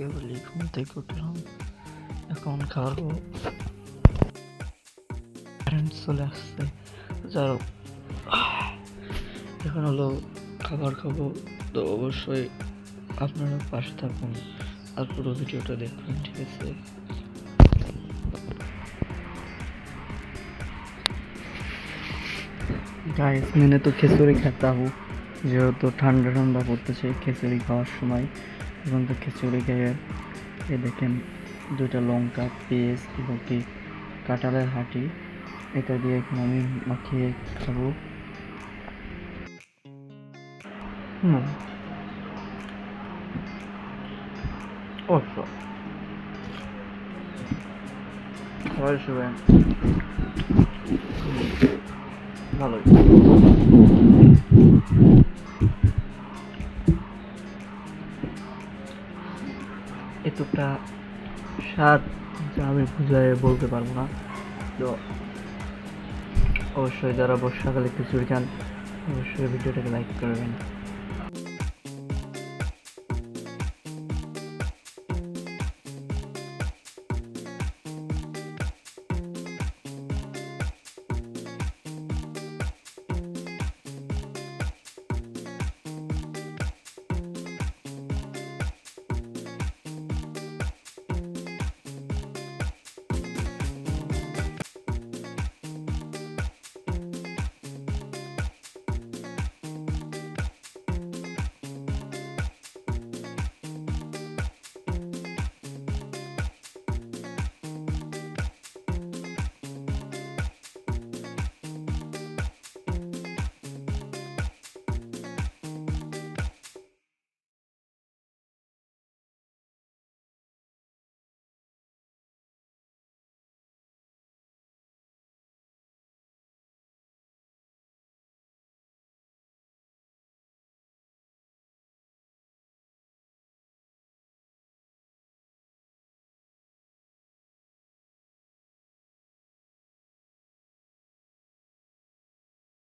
কেবলই ঘুম থেকে উঠলাম, এখন খাবো। কারেন্ট চলে আসছে, যার এখন হলো খাবার খাবো। তো অবশ্যই আপনারা পাশে থাকুন আর পুরো ভিডিওটা দেখবেন, ঠিক আছে? গাইস मैंने तो খিচুড়ি खाता हूँ, যেহেতু ঠান্ডা ঠান্ডা পড়তেছে খিচুড়ি খাওয়ার সময়। এখন তো খিচুড়ি খেয়ে এই দেখেন দুইটা লঙ্কা, পেঁয়াজ এবং কি কাঁঠালের হাঁটি, এটা দিয়ে এখন আমি মাখিয়ে খাবো। অবশ্য খাবার হিসেবে ভালোই। এতটা স্বাদ যা আমি বুঝায় বলতে পারবো না। তো অবশ্যই যারা বর্ষাকালে খিচুড়ি খান অবশ্যই ভিডিওটাকে লাইক করবেন।